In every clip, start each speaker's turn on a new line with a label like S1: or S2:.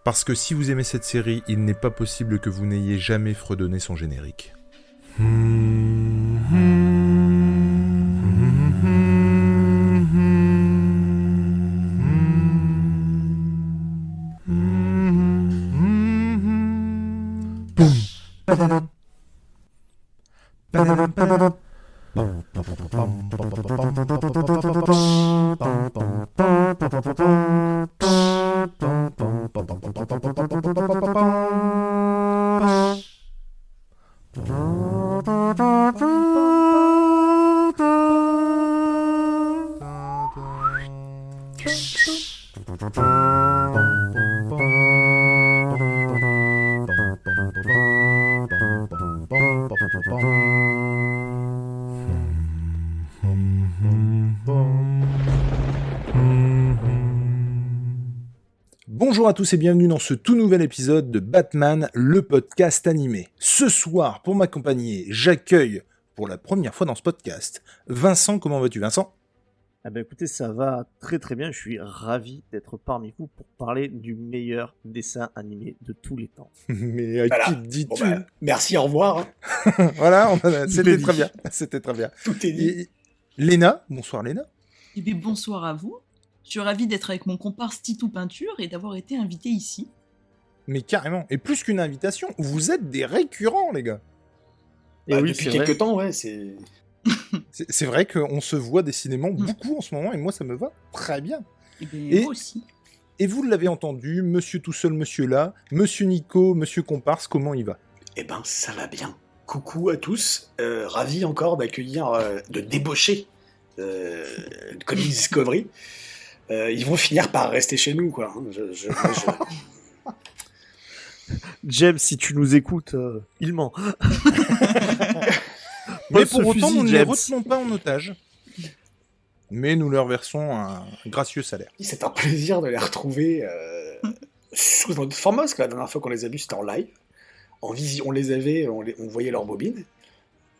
S1: Parce que si vous aimez cette série, il n'est pas possible que vous n'ayez jamais fredonné son générique. Bonjour à tous et bienvenue dans ce tout nouvel épisode de Batman, le podcast animé. Ce soir, pour m'accompagner, j'accueille pour la première fois dans ce podcast Vincent. Comment vas-tu, Vincent ?
S2: Ah bah écoutez, ça va très très bien, je suis ravi d'être parmi vous pour parler du meilleur dessin animé de tous les temps.
S1: Mais à
S3: Voilà.
S1: qui dis-tu ?
S3: Bon bah, merci, au revoir.
S1: Voilà, c'était
S3: dit.
S1: très bien, c'était très bien.
S3: Tout est dit.
S1: Et Léna, bonsoir Léna.
S4: Eh bien, bonsoir à vous. Je suis ravie d'être avec mon comparse Titou Peinture et d'avoir été invité ici.
S1: Mais carrément, et plus qu'une invitation, vous êtes des récurrents les gars.
S2: Et oui,
S3: depuis
S2: c'est
S3: quelques
S2: vrai.
S3: temps, ouais, c'est...
S1: C'est vrai qu'on se voit décidément beaucoup en ce moment et moi ça me va très bien.
S4: Eh bien,
S1: Et-
S4: moi aussi.
S1: Et vous l'avez entendu, monsieur tout seul, monsieur là, monsieur Nico, monsieur comparse, comment il va ?
S3: Eh ben, ça va bien. Coucou à tous. Ravi encore d'accueillir, de débaucher Comics Discovery. Ils vont finir par rester chez nous, quoi.
S2: James, si tu nous écoutes, il ment.
S1: Mais
S2: Pose
S1: pour
S2: ce
S1: autant,
S2: fusil,
S1: nous ne les
S2: James.
S1: retenons pas en otage. Mais nous leur versons un gracieux salaire.
S3: C'est un plaisir de les retrouver sous un autre format, parce que la dernière fois qu'on les a vus, c'était en live. En vision, on les avait, on voyait leurs bobines.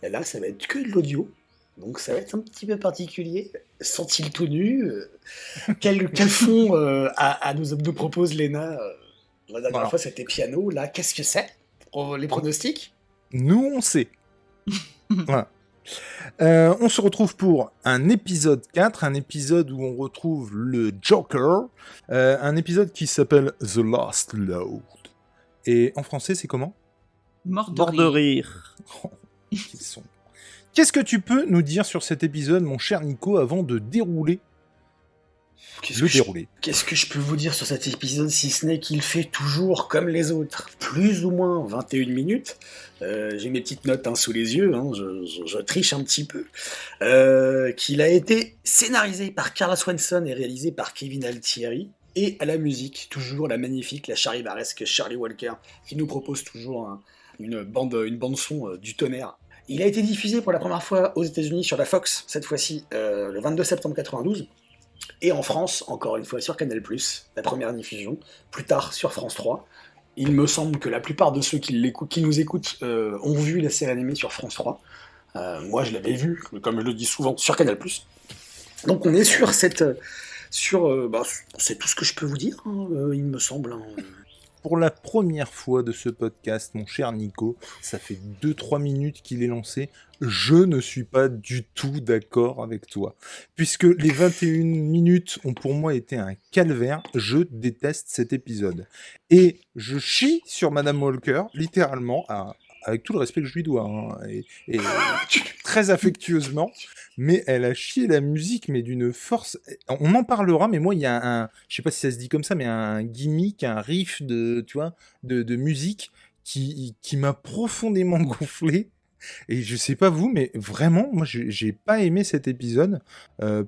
S3: Et là, ça va être que de l'audio. Donc ça va être un petit peu particulier. Sont-ils tout nus quel fond nous propose Léna La dernière
S1: Voilà.
S3: fois, c'était piano. Là, qu'est-ce que c'est Les pronostics
S1: Nous, on sait. Voilà. On se retrouve pour un épisode 4, un épisode où on retrouve le Joker, un épisode qui s'appelle The Last Load. Et en français, c'est comment ?
S4: Mort de
S2: Bord de
S4: rire.
S2: rire.
S1: Qu'ils sont. Qu'est-ce que tu peux nous dire sur cet épisode, mon cher Nico, avant de dérouler le déroulé ?
S3: Qu'est-ce que je peux vous dire sur cet épisode, si ce n'est qu'il fait toujours comme les autres, plus ou moins 21 minutes. J'ai mes petites notes sous les yeux, je triche un petit peu. Qu'il a été scénarisé par Carla Swanson et réalisé par Kevin Altieri. Et à la musique, toujours la magnifique, la charivaresque Charlie Walker, qui nous propose toujours une bande son du tonnerre. Il a été diffusé pour la première fois aux États-Unis sur la Fox, cette fois-ci le 22 septembre 92. Et en France, encore une fois, sur Canal+, la première diffusion, plus tard sur France 3. Il me semble que la plupart de ceux qui nous écoutent ont vu la série animée sur France 3. Moi, je l'avais vue, comme je le dis souvent, sur Canal+. Donc on est sur c'est tout ce que je peux vous dire, il me semble.
S1: Pour la première fois de ce podcast, mon cher Nico, ça fait 2-3 minutes qu'il est lancé, je ne suis pas du tout d'accord avec toi. Puisque les 21 minutes ont pour moi été un calvaire, je déteste cet épisode. Et je chie sur Madame Walker, littéralement, avec tout le respect que je lui dois, et très affectueusement, mais elle a chié la musique, mais d'une force... On en parlera, mais moi, il y a je sais pas si ça se dit comme ça, mais un gimmick, un riff de musique qui m'a profondément gonflé. Et je sais pas vous, mais vraiment, moi, j'ai pas aimé cet épisode.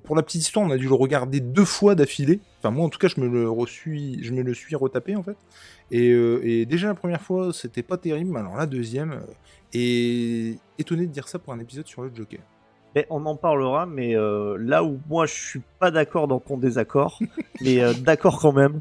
S1: Pour la petite histoire, on a dû le regarder 2 fois d'affilée. Enfin, moi, en tout cas, je me le suis retapé, en fait. Et déjà, la première fois, c'était pas terrible. Alors, la deuxième, et étonné de dire ça pour un épisode sur le Joker.
S2: Mais on en parlera, mais là où moi je suis pas d'accord dans ton désaccord, mais d'accord quand même,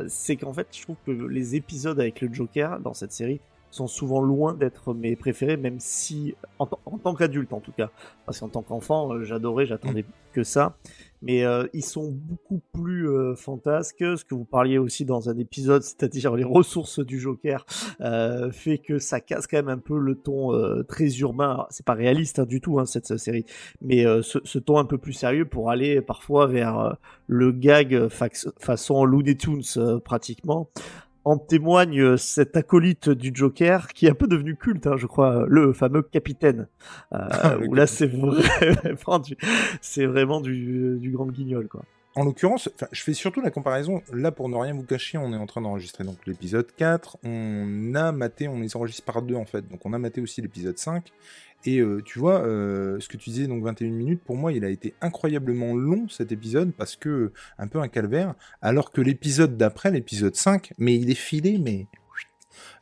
S2: c'est qu'en fait je trouve que les épisodes avec le Joker dans cette série sont souvent loin d'être mes préférés, même si en tant qu'adulte en tout cas, parce qu'en tant qu'enfant j'attendais que ça, mais ils sont beaucoup plus fantasques. Ce que vous parliez aussi dans un épisode, c'est-à-dire les ressources du Joker, fait que ça casse quand même un peu le ton très urbain. Alors, c'est pas réaliste du tout cette série, mais ce ton un peu plus sérieux pour aller parfois vers le gag façon Looney Tunes pratiquement. En témoigne cet acolyte du Joker qui est un peu devenu culte, je crois, le fameux capitaine. Où là, c'est vraiment du grand guignol, quoi.
S1: En l'occurrence, je fais surtout la comparaison, là pour ne rien vous cacher, on est en train d'enregistrer donc l'épisode 4, on les enregistre par 2 en fait, donc on a maté aussi l'épisode 5, et tu vois, ce que tu disais, donc 21 minutes, pour moi il a été incroyablement long cet épisode, parce que un peu un calvaire, alors que l'épisode d'après, l'épisode 5, mais il est filé, mais...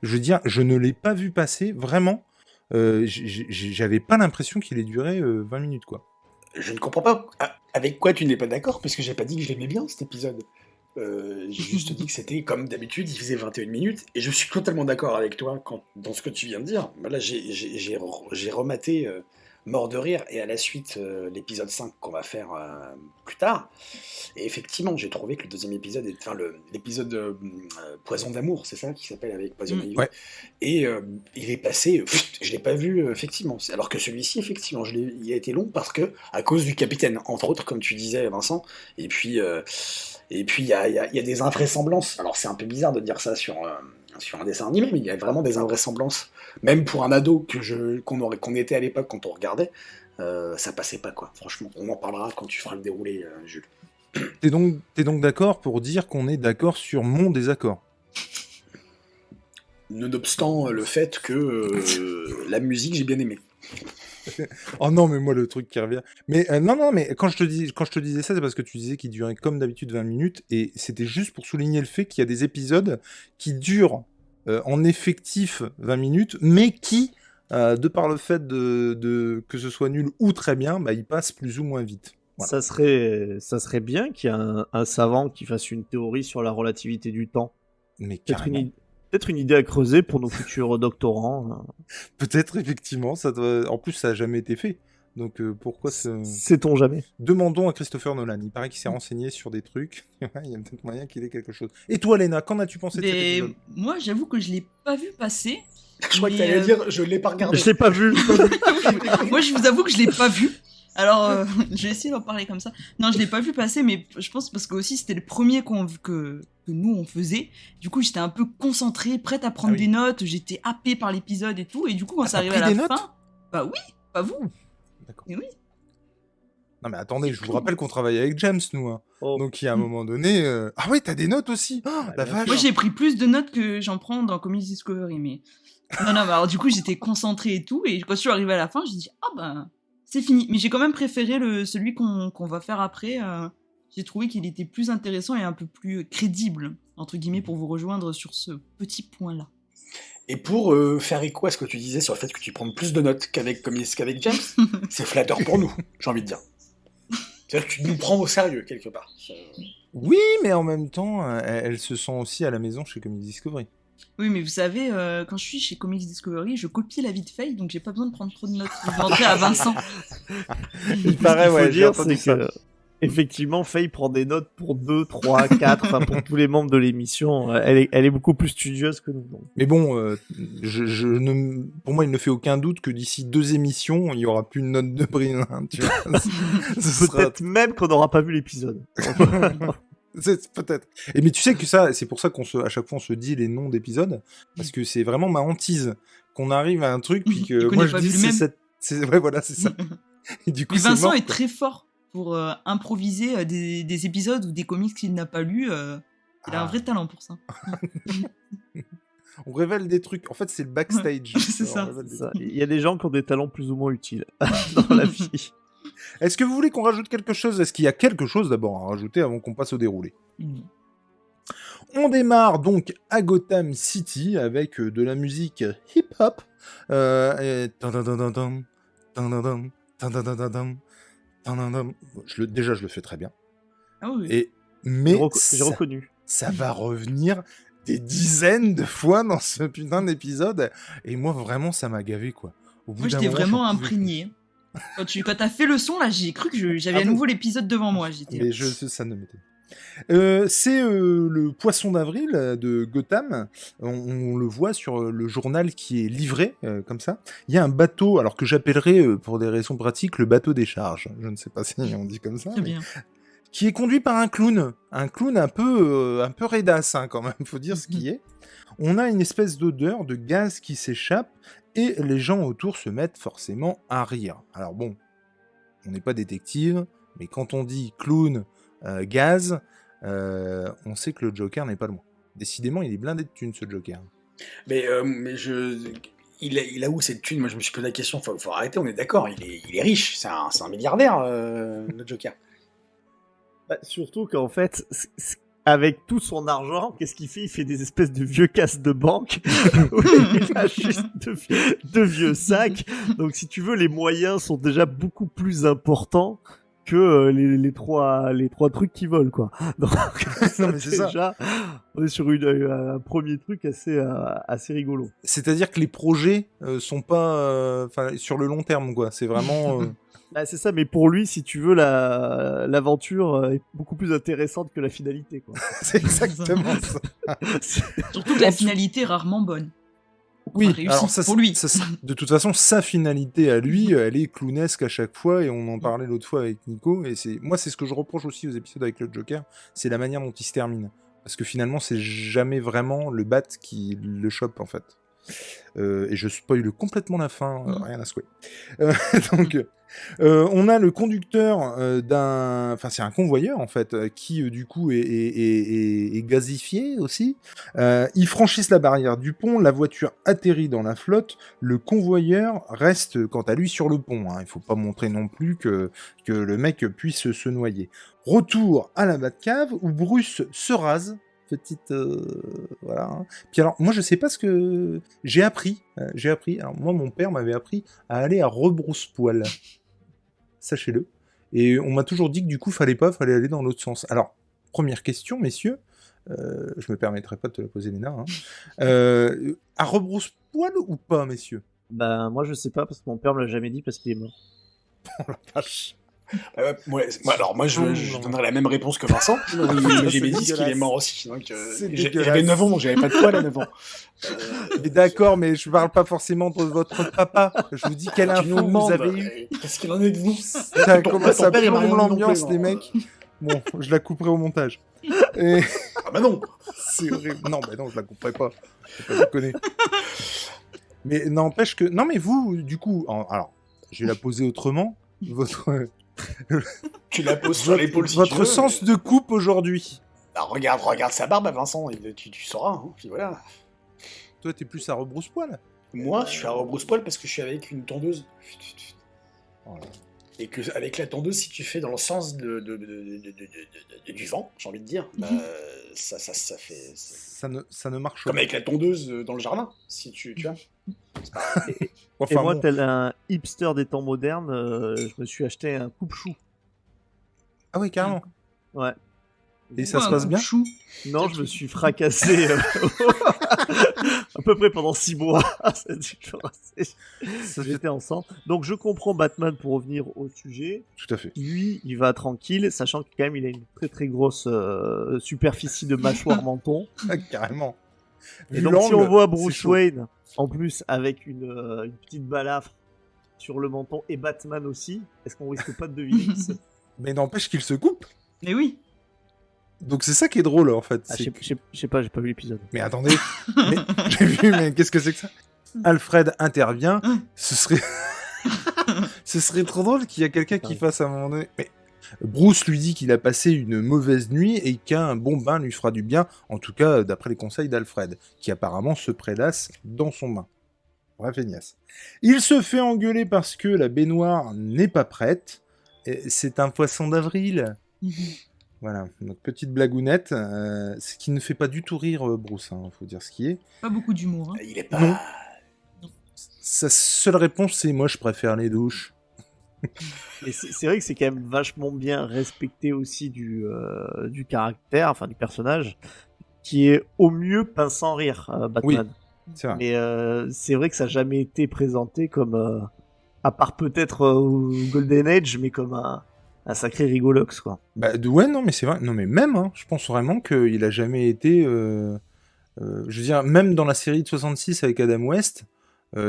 S1: Je veux dire, je ne l'ai pas vu passer, vraiment, j'avais pas l'impression qu'il ait duré 20 minutes, quoi.
S3: Je ne comprends pas avec quoi tu n'es pas d'accord, puisque j'ai pas dit que je l'aimais bien cet épisode. J'ai juste dit que c'était comme d'habitude, il faisait 21 minutes, et je suis totalement d'accord avec toi dans ce que tu viens de dire. Là, j'ai rematé Mort de rire, et à la suite l'épisode 5 qu'on va faire plus tard. Et effectivement, j'ai trouvé que le deuxième épisode, l'épisode Poison d'amour, c'est ça qui s'appelle, avec Poison Ivy.
S1: Ouais.
S3: Et il est passé, je l'ai pas vu effectivement. Alors que celui-ci, effectivement, il a été long parce que à cause du capitaine, entre autres, comme tu disais, Vincent. Et puis il y a des invraisemblances. Alors c'est un peu bizarre de dire ça sur un dessin animé, mais il y a vraiment des invraisemblances. Même pour un ado qu'on était à l'époque quand on regardait, ça passait pas, quoi. Franchement, on en parlera quand tu feras le déroulé, Jules.
S1: T'es donc d'accord pour dire qu'on est d'accord sur mon désaccord?
S3: Nonobstant le fait que la musique, j'ai bien aimé.
S1: Oh non, mais moi, le truc qui revient... Mais non, mais quand je te disais ça, c'est parce que tu disais qu'il durait comme d'habitude 20 minutes, et c'était juste pour souligner le fait qu'il y a des épisodes qui durent en effectif 20 minutes, mais qui, de par le fait que ce soit nul ou très bien, bah, ils passent plus ou moins vite. Voilà.
S2: Ça serait bien qu'il y ait un savant qui fasse une théorie sur la relativité du temps.
S1: Mais
S2: Peut-être une idée à creuser pour nos futurs doctorants.
S1: Peut-être, effectivement. En plus, ça n'a jamais été fait. Donc, pourquoi
S2: Sait-on jamais?
S1: Demandons à Christopher Nolan. Il paraît qu'il s'est renseigné sur des trucs. Il y a peut-être moyen qu'il ait quelque chose. Et toi, Léna, qu'en as-tu pensé de cet épisode?
S4: Moi, j'avoue que je l'ai pas vu passer.
S3: Je crois que t'allais dire, je l'ai pas regardé.
S2: Je l'ai pas vu.
S4: Moi, je vous avoue que je l'ai pas vu. Alors, je vais essayer d'en parler comme ça. Non, je l'ai pas vu passer, mais je pense parce que aussi c'était le premier que nous on faisait. Du coup, j'étais un peu concentrée, prête à prendre des notes. J'étais happée par l'épisode et tout. Et du coup, quand ça arrivait à la fin, bah oui, pas vous.
S1: D'accord.
S4: Et oui.
S1: Non mais attendez, je vous rappelle qu'on travaille avec James, nous. Hein.
S2: Oh.
S1: Donc il y a un moment donné... Ah ouais, t'as des notes aussi. La vache.
S4: Moi, j'ai pris plus de notes que j'en prends dans Comics Discovery, mais... Non, mais alors du coup, j'étais concentrée et tout. Et quand je suis arrivée à la fin, j'ai dit, c'est fini. Mais j'ai quand même préféré celui qu'on va faire après. J'ai trouvé qu'il était plus intéressant et un peu plus crédible, entre guillemets, pour vous rejoindre sur ce petit point-là.
S3: Et pour faire écho à ce que tu disais sur le fait que tu prends plus de notes qu'avec James, c'est flatteur pour nous, j'ai envie de dire. C'est-à-dire que tu nous prends au sérieux, quelque part.
S1: Oui, mais en même temps, elle se sent aussi à la maison chez Comics Discovery.
S4: Oui, mais vous savez, quand je suis chez Comics Discovery, je copie la vie de Faye, donc j'ai pas besoin de prendre trop de notes. Je vais rentrer à Vincent.
S2: Il paraît, ouais, dire, c'est que... Effectivement, Faye prend des notes pour 2, 3, 4, enfin pour tous les membres de l'émission. Elle est beaucoup plus studieuse que nous. Donc.
S1: Mais bon, pour moi, il ne fait aucun doute que d'ici 2 émissions, il n'y aura plus de note de Brin. Hein, tu vois.
S2: Peut-être même qu'on n'aura pas vu l'épisode.
S1: Peut-être. Et mais tu sais que ça, c'est pour ça à chaque fois on se dit les noms d'épisodes, parce que c'est vraiment ma hantise qu'on arrive à un truc puis que moi je dis ouais, voilà, c'est ça. Et du coup,
S4: mais Vincent est très fort pour improviser des épisodes ou des comics qu'il n'a pas lus. Il a un vrai talent pour ça.
S1: On révèle des trucs. En fait, c'est le backstage.
S4: C'est ça.
S2: Il y a des gens qui ont des talents plus ou moins utiles dans la vie.
S1: Est-ce que vous voulez qu'on rajoute quelque chose? Est-ce qu'il y a quelque chose d'abord à rajouter avant qu'on passe au déroulé? On démarre donc à Gotham City avec de la musique hip-hop. Déjà, je le fais très bien.
S4: Ah oui.
S1: Mais
S2: j'ai reconnu.
S1: Ça va revenir des dizaines de fois dans ce putain d'épisode. Et moi, vraiment, ça m'a gavé, quoi.
S4: Moi, j'étais vraiment imprégné. Quand t'as fait le son, là, j'ai cru que j'avais à nouveau l'épisode devant moi. J'étais...
S1: Mais ça ne m'étonne. C'est le poisson d'avril de Gotham. On le voit sur le journal qui est livré, comme ça. Il y a un bateau, alors que j'appellerais, pour des raisons pratiques, le bateau des charges. Je ne sais pas si on dit comme ça.
S4: Très bien.
S1: Qui est conduit par un clown. Un clown un peu raidasse, hein, quand même. Il faut dire ce qui est. On a une espèce d'odeur de gaz qui s'échappe et les gens autour se mettent forcément à rire. Alors bon, on n'est pas détective, mais quand on dit clown, gaz, on sait que le Joker n'est pas loin. Décidément, il est blindé de thunes, ce Joker.
S3: Mais il a où cette thune? Moi, je me suis posé la question. Faut arrêter. On est d'accord. Il est riche. C'est un milliardaire, le Joker.
S2: Bah, surtout qu'en fait, avec tout son argent, qu'est-ce qu'il fait? Il fait des espèces de vieux casses de banque. Où il a juste de vieux sacs. Donc, si tu veux, les moyens sont déjà beaucoup plus importants que les trois trucs qui volent, quoi. Donc,
S1: Non, mais c'est
S2: déjà, on est sur un premier truc assez rigolo.
S1: C'est-à-dire que les projets sont pas sur le long terme, quoi. C'est vraiment...
S2: Bah, c'est ça, mais pour lui, si tu veux, l'aventure est beaucoup plus intéressante que la finalité, quoi.
S1: c'est exactement ça.
S4: Surtout que la finalité est rarement bonne.
S1: Oui,
S4: Enfin, réussie
S1: alors ça,
S4: pour lui.
S1: de toute façon, sa finalité à lui, elle est clownesque à chaque fois, et on en parlait l'autre fois avec Nico, et c'est ce que je reproche aussi aux épisodes avec le Joker, c'est la manière dont il se termine. Parce que finalement, c'est jamais vraiment le bat qui le chope, en fait. Et je spoil complètement la fin, rien à souhait. Donc, on a le conducteur d'un... Enfin, c'est un convoyeur, en fait, qui, du coup, est gazifié aussi. Ils franchissent la barrière du pont, la voiture atterrit dans la flotte, le convoyeur reste, quant à lui, sur le pont. Hein. Il faut pas montrer non plus que le mec puisse se noyer. Retour à la Batcave, où Bruce se rase. Petite voilà. Hein. Puis alors moi je sais pas ce que j'ai appris. Alors moi mon père m'avait appris à aller à rebrousse-poil. Sachez-le. Et on m'a toujours dit que du coup fallait aller dans l'autre sens. Alors première question messieurs, je me permettrai pas de te la poser Léna. Hein. À rebrousse-poil ou pas messieurs?
S2: Ben moi je sais pas parce que mon père me l'a jamais dit parce qu'il est mort.
S1: Oh la vache.
S3: Alors moi je donnerais la même réponse que Vincent. J'ai dit qu'il est mort aussi. Donc, j'avais 9 ans, donc j'avais pas de poil à 9 ans.
S1: Mais d'accord, mais je parle pas forcément de votre papa. Je vous dis quelle info vous avez eu.
S3: Qu'est-ce qu'il en est de vous?
S1: Ça commence à
S3: père,
S1: plomber
S3: il
S1: l'ambiance,
S3: m'a
S1: les mecs. Bon, je la couperai au montage. Et...
S3: Ah bah non.
S1: C'est horrible. Non, bah non, je la couperai pas. Faut pas déconner. Mais n'empêche que... Non, mais vous, du coup... Alors, je vais la poser autrement.
S3: Tu la poses sur l'épaule si tu
S1: Votre
S3: veux,
S1: sens de coupe aujourd'hui.
S3: Alors, regarde sa barbe, Vincent, tu sauras. Hein, puis voilà.
S1: Toi, t'es plus à rebrousse-poil.
S3: Moi, je suis à rebrousse-poil parce que je suis avec une tondeuse.
S1: Voilà.
S3: Et que avec la tondeuse, si tu fais dans le sens du vent, j'ai envie de dire, bah, ça fait...
S1: Ça ne marche
S3: Comme
S1: pas.
S3: avec la tondeuse dans le jardin, si tu vois.
S1: Enfin,
S2: Et moi,
S1: bon.
S2: tel un hipster des temps modernes, je me suis acheté un coupe-chou.
S1: Ah oui, carrément.
S2: Ouais.
S1: Et ça se passe bien?
S4: Chou.
S2: Non, je me suis fracassé à peu près pendant 6 mois. J'étais ensemble. Donc je comprends Batman pour revenir au sujet.
S1: Tout à fait.
S2: Lui, il va tranquille, sachant que quand même il a une très très grosse superficie de mâchoire menton.
S1: Carrément.
S2: Et
S1: Vu
S2: donc si
S1: l'angle,
S2: on voit
S1: c'est
S2: Bruce
S1: chaud.
S2: Wayne, en plus avec une petite balafre sur le menton, et Batman aussi, est-ce qu'on risque pas de deviner qui c'est?
S1: Mais n'empêche qu'il se coupe.
S4: Mais oui.
S1: Donc c'est ça qui est drôle en fait.
S2: Ah,
S1: C'est
S2: je sais pas, j'ai pas vu l'épisode.
S1: Mais attendez, mais, j'ai vu, mais qu'est-ce que c'est que ça? Alfred intervient, ce serait trop drôle qu'il y a quelqu'un qui fasse à un moment donné... Mais Bruce lui dit qu'il a passé une mauvaise nuit et qu'un bon bain lui fera du bien, en tout cas d'après les conseils d'Alfred, qui apparemment se prélasse dans son bain. Bref, feignasse. Il se fait engueuler parce que la baignoire n'est pas prête, et c'est un poisson d'avril. Voilà, donc petite blagounette, ce qui ne fait pas du tout rire Bruce, hein, faut dire ce qui est.
S4: Pas beaucoup d'humour. Hein.
S3: Il est pas...
S1: Non. Sa seule réponse, c'est « moi je préfère les douches ».
S2: Et c'est vrai que c'est quand même vachement bien respecté aussi du caractère, enfin du personnage, qui est au mieux pince sans rire, Batman.
S1: C'est vrai.
S2: Mais c'est vrai que ça n'a jamais été présenté comme À part peut-être au Golden Age, mais comme un sacré rigolox, quoi.
S1: Bah, ouais, non, mais c'est vrai. Non, mais même, hein, je pense vraiment qu'il a jamais été. Je veux dire, même dans la série de 66 avec Adam West,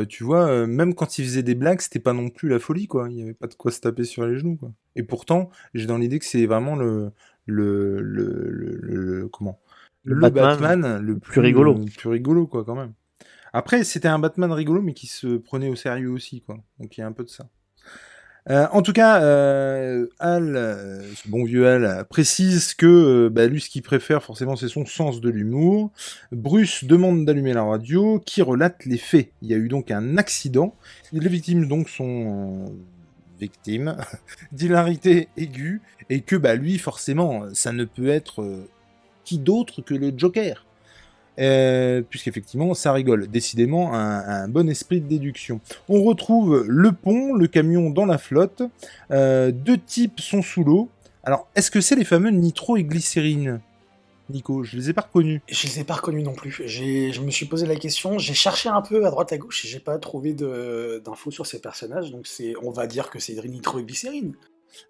S1: tu vois, même quand il faisait des blagues, c'était pas non plus la folie, quoi. Il y avait pas de quoi se taper sur les genoux, quoi. Et pourtant, j'ai dans l'idée que c'est vraiment comment
S2: Le
S1: le
S2: Batman
S1: Batman le
S2: plus rigolo.
S1: le plus rigolo, quoi, quand même. Après, c'était un Batman rigolo, mais qui se prenait au sérieux aussi, quoi. Donc il y a un peu de ça. En tout cas, Hal, ce bon vieux Hal, précise que lui, ce qu'il préfère, forcément, c'est son sens de l'humour. Bruce demande d'allumer la radio, qui relate les faits. Il y a eu donc un accident. Les victimes, donc, sont victimes d'hilarité aiguë, et que, lui, forcément, ça ne peut être qui d'autre que le Joker. Puisqu'effectivement, ça rigole. Décidément, un bon esprit de déduction. On retrouve le pont, le camion dans la flotte. Deux types sont sous l'eau. Alors, est-ce que c'est les fameux nitro et glycérine, Nico? Je les ai pas reconnus.
S3: Je les ai pas reconnus non plus. Je me suis posé la question, j'ai cherché un peu à droite à gauche et j'ai pas trouvé d'infos sur ces personnages, donc on va dire que c'est nitroglycérine.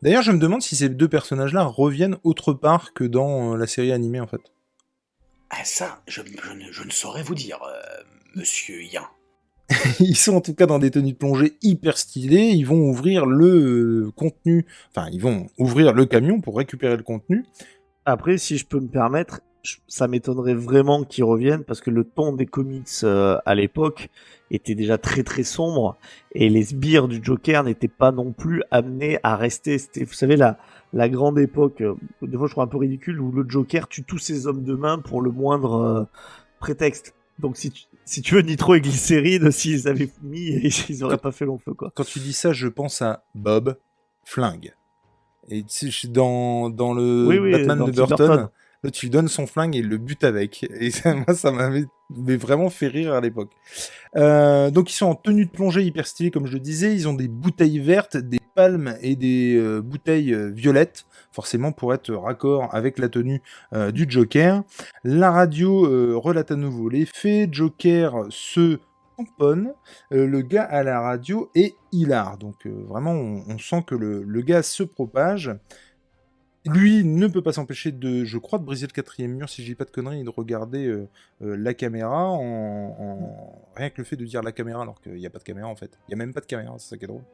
S1: D'ailleurs, je me demande si ces deux personnages-là reviennent autre part que dans la série animée, en fait.
S3: Ah ça, je ne saurais vous dire, monsieur Yin.
S1: Ils sont en tout cas dans des tenues de plongée hyper stylées, ils vont ouvrir le contenu, enfin ils vont ouvrir le camion pour récupérer le contenu.
S2: Après, si je peux me permettre, ça m'étonnerait vraiment qu'ils reviennent parce que le ton des comics à l'époque était déjà très très sombre et les sbires du Joker n'étaient pas non plus amenés à rester. C'était, vous savez, la grande époque, des fois je trouve un peu ridicule, où le Joker tue tous ses hommes de main pour le moindre prétexte. Donc si tu veux nitro et glycérine, s'ils avaient mis, ils auraient pas fait long feu, quoi.
S1: Quand tu dis ça, je pense à Bob Flingue. Et dans le Batman
S2: dans
S1: de
S2: Tim
S1: Burton,
S2: Burton.
S1: là, tu lui donnes son flingue et il le bute avec. Et ça, moi, ça m'avait vraiment fait rire à l'époque. Donc ils sont en tenue de plongée hyper stylée, comme je le disais. Ils ont des bouteilles vertes, des palmes et des bouteilles violettes, forcément pour être raccord avec la tenue du Joker. La radio relate à nouveau les faits. Joker se tamponne, le gars à la radio est hilar. Donc vraiment, on sent que le gars se propage. Lui ne peut pas s'empêcher de, je crois, de briser le quatrième mur, si je dis pas de conneries, et de regarder la caméra rien que le fait de dire la caméra alors qu'il n'y a pas de caméra en fait. Il n'y a même pas de caméra, c'est ça qui est drôle.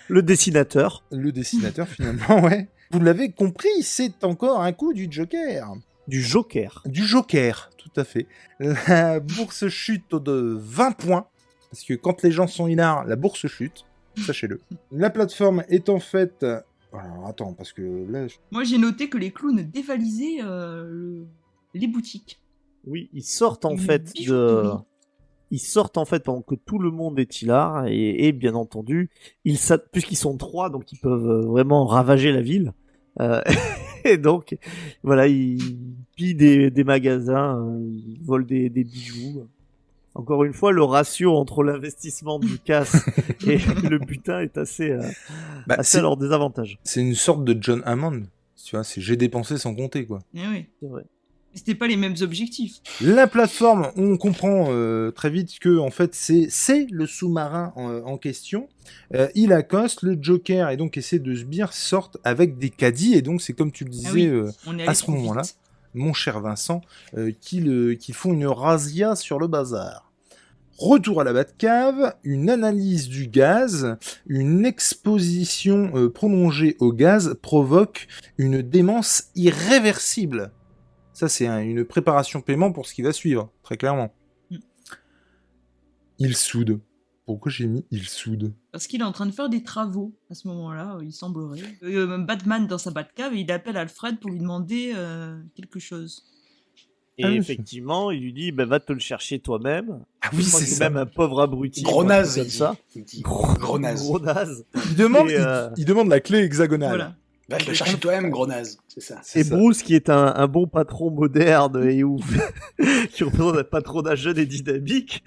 S2: Le dessinateur.
S1: Le dessinateur finalement, ouais. Vous l'avez compris, c'est encore un coup du Joker.
S2: Du Joker.
S1: Du Joker, tout à fait. La bourse chute de 20 points, parce que quand les gens sont hilars, la bourse chute, sachez-le. La plateforme est en fait... Alors attends, parce que là...
S4: Moi, j'ai noté que les clowns dévalisaient les boutiques.
S2: Oui, ils sortent en
S4: Une
S2: fait
S4: bijouterie.
S2: Ils sortent en fait pendant que tout le monde est hilar et bien entendu, puisqu'ils sont 3, donc ils peuvent vraiment ravager la ville. Et donc, voilà, ils pillent des magasins, ils volent des bijoux. Encore une fois, le ratio entre l'investissement du casse et le butin est assez à leur désavantage.
S1: C'est une sorte de John Hammond, tu vois, c'est j'ai dépensé sans compter, quoi.
S4: Eh oui.
S2: C'est vrai.
S4: Mais c'était pas les mêmes objectifs.
S1: La plateforme, on comprend très vite que en fait c'est le sous-marin en question. Il accoste, le Joker et donc essaie de sbire sortent avec des caddies et donc c'est comme tu le disais
S4: On est allé
S1: à ce
S4: trop
S1: moment-là,
S4: vite.
S1: mon cher Vincent, qu'ils font une razzia sur le bazar. Retour à la Batcave, une analyse du gaz, une exposition prolongée au gaz provoque une démence irréversible. Ça, c'est une préparation paiement pour ce qui va suivre, très clairement. Il soude. Pourquoi j'ai mis il soude?
S4: Parce qu'il est en train de faire des travaux à ce moment-là, il semblerait. Batman dans sa Batcave, et il appelle Alfred pour lui demander quelque chose.
S2: Et effectivement, il lui dit va te le chercher toi-même.
S1: Ah oui, c'est ça.
S2: Même un pauvre abruti.
S3: Gros naze,
S2: comme ça.
S3: il dit. Gros naze.
S2: Gros naze.
S1: Il demande,
S2: Et,
S1: il demande la clé hexagonale.
S4: Voilà.
S3: Va te le chercher toi-même, gros naze. C'est ça.
S2: Et Bruce, qui est un bon patron moderne et qui représente un patronat jeune et dynamique,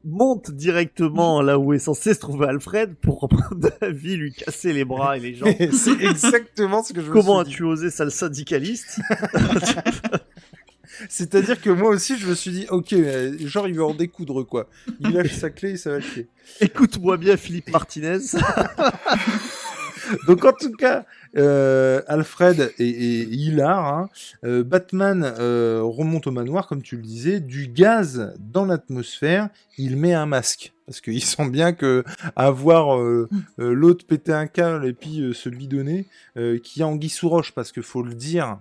S2: monte directement là où est censé se trouver Alfred pour reprendre la vie, lui casser les bras et les jambes.
S1: C'est exactement ce que je me
S2: Comment
S1: suis dit.
S2: as-tu osé, sale syndicaliste?
S1: C'est-à-dire que moi aussi, je me suis dit, ok, genre, il veut en découdre, quoi. Il lâche sa clé et ça va le chier.
S2: Écoute-moi bien, Philippe Martinez.
S1: Donc, en tout cas, Alfred et hilar, hein. Batman remonte au manoir, comme tu le disais, du gaz dans l'atmosphère, il met un masque. Parce qu'il sent bien que avoir l'autre péter un câble et puis se lui donner, qui a anguille sous roche, parce qu'il faut le dire,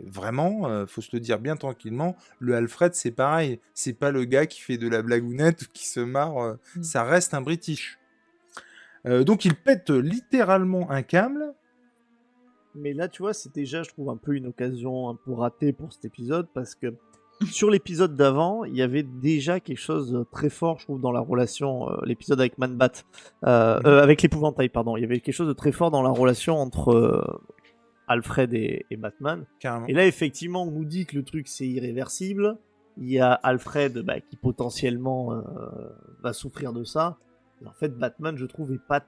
S1: vraiment, faut se le dire bien tranquillement, le Alfred c'est pareil, c'est pas le gars qui fait de la blagounette ou qui se marre, ça reste un British. Donc il pète littéralement un câble.
S2: Mais là, tu vois, c'est déjà, je trouve, un peu une occasion un peu ratée pour cet épisode, parce que sur l'épisode d'avant, il y avait déjà quelque chose de très fort, je trouve, dans la relation, l'épisode avec Man-Bat, avec l'épouvantail, pardon. Il y avait quelque chose de très fort dans la relation entre Alfred et Batman.
S1: Carrément.
S2: Et là, effectivement, on nous dit que le truc, c'est irréversible. Il y a Alfred qui potentiellement va souffrir de ça. Et en fait, Batman, je trouve, est pas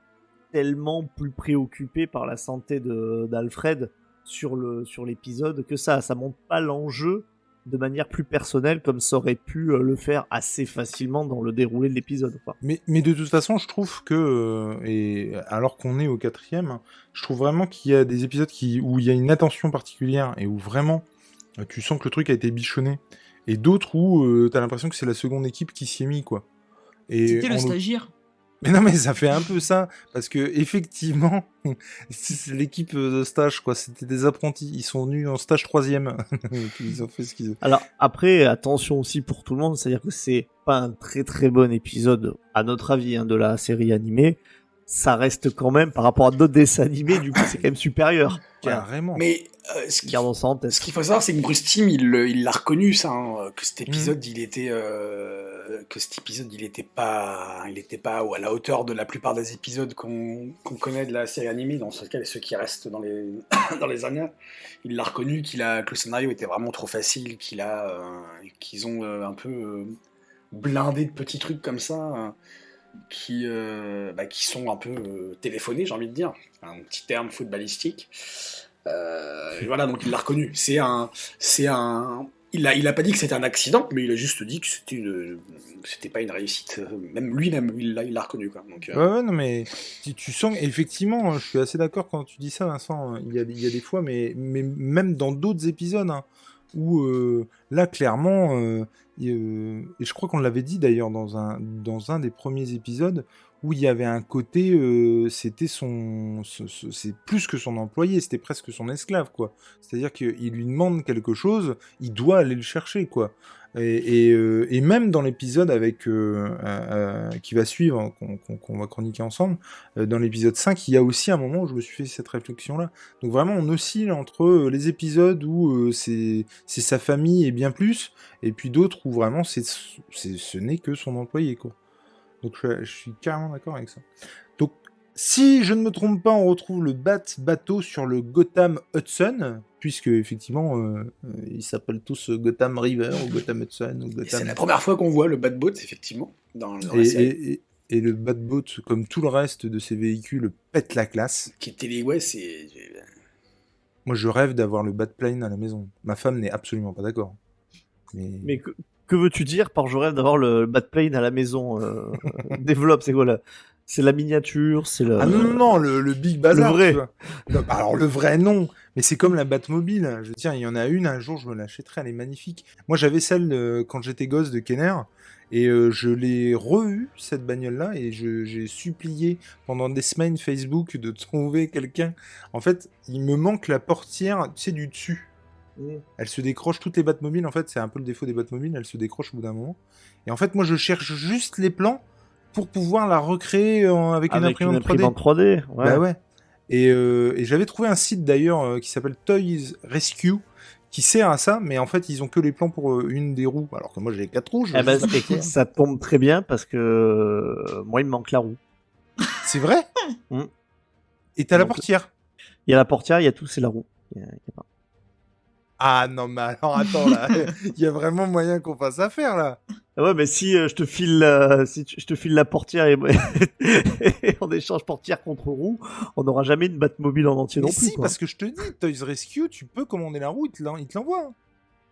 S2: tellement plus préoccupé par la santé d'Alfred sur l'épisode que ça. Ça montre pas l'enjeu de manière plus personnelle comme ça aurait pu le faire assez facilement dans le déroulé de l'épisode, quoi.
S1: Mais de toute façon, je trouve que, et alors qu'on est au 4e, je trouve vraiment qu'il y a des épisodes où il y a une attention particulière et où vraiment tu sens que le truc a été bichonné, et d'autres où t'as l'impression que c'est la seconde équipe qui s'y est mis, quoi. Et
S4: C'était le stagiaire.
S1: Mais non, mais ça fait un peu ça, parce que effectivement, c'est l'équipe de stage, quoi. C'était des apprentis, ils sont venus en stage 3e. Ils ont fait ce qu'ils ont.
S2: Alors après, attention aussi pour tout le monde, c'est-à-dire que c'est pas un très très bon épisode, à notre avis, de la série animée. Ça reste quand même, par rapport à d'autres dessins animés, du coup, c'est quand même supérieur.
S1: Carrément.
S3: Mais ce
S2: Gardons ça en tête.
S3: qu'il faut savoir, c'est que Bruce Timm, il l'a reconnu, ça, hein, que cet épisode, il était pas à la hauteur de la plupart des épisodes qu'on connaît de la série animée, dans ce cas, ceux qui restent dans les dans les années. Il l'a reconnu que le scénario était vraiment trop facile, qu'ils ont un peu blindé de petits trucs comme ça. Qui sont un peu téléphonés, j'ai envie de dire, un petit terme footballistique. Et voilà, donc il l'a reconnu. Il a pas dit que c'était un accident, mais il a juste dit que c'était pas une réussite. Même lui-même, il l'a reconnu, quoi. Donc,
S1: Ouais, non, mais tu sens, effectivement, je suis assez d'accord quand tu dis ça, Vincent. Il y a des fois, mais même dans d'autres épisodes, hein, où là, clairement, et je crois qu'on l'avait dit d'ailleurs dans un des premiers épisodes, où il y avait un côté, c'était c'est plus que son employé, c'était presque son esclave, quoi. C'est-à-dire qu'il lui demande quelque chose, il doit aller le chercher, quoi. Et même dans l'épisode qui va suivre, qu'on va chroniquer ensemble, dans l'épisode 5, il y a aussi un moment où je me suis fait cette réflexion-là. Donc vraiment, on oscille entre les épisodes où c'est sa famille et bien plus, et puis d'autres où vraiment ce n'est que son employé, quoi. Donc je suis carrément d'accord avec ça. Donc, si je ne me trompe pas, on retrouve le bateau sur le Gotham Hudson, puisque effectivement, ils s'appellent tous Gotham River ou Gotham Hudson ou Gotham.
S3: c'est la première fois qu'on voit le Batboat, effectivement, dans la série.
S1: Et le Batboat, comme tout le reste de ces véhicules, pète la classe.
S3: Qui était c'est...
S1: Moi, je rêve d'avoir le Batplane à la maison. Ma femme n'est absolument pas d'accord.
S2: Mais que veux-tu dire par je rêve d'avoir le Batplane à la maison? Développe, c'est quoi là? C'est la miniature, c'est le...
S1: Ah non, le Big Bazar.
S2: Le vrai.
S1: Tu vois. Non, bah alors le vrai, non. Mais c'est comme la Batmobile. Je veux dire, il y en a une, un jour, je me l'achèterai, elle est magnifique. Moi, j'avais celle, quand j'étais gosse, de Kenner. Et je l'ai re-eue, cette bagnole-là, et j'ai supplié pendant des semaines Facebook de trouver quelqu'un. En fait, il me manque la portière, tu sais, du dessus. Elle se décroche, toutes les Batmobiles, en fait, c'est un peu le défaut des Batmobiles, elles se décrochent au bout d'un moment. Et en fait, moi, je cherche juste les plans pour pouvoir la recréer avec une imprimante 3D.
S2: Ouais.
S1: Bah ouais. Et j'avais trouvé un site d'ailleurs qui s'appelle Toys Rescue, qui sert à ça, mais en fait, ils ont que les plans pour une des roues, alors que moi, j'ai 4 roues.
S2: Écoute, ça tombe très bien parce que moi, il me manque la roue.
S1: C'est vrai. Et t'as la portière.
S2: Il y a la portière, il y a tout, c'est la roue. Il y a pas.
S1: Ah non, mais alors attends là, il y a vraiment moyen qu'on fasse affaire là.
S2: Ouais, mais si je te file, je te file la portière et en échange portière contre roue, on n'aura jamais une Batmobile en entier
S1: Mais
S2: non plus.
S1: Si,
S2: quoi.
S1: parce que je te dis, Toys Rescue, tu peux commander la roue, il te l'envoie.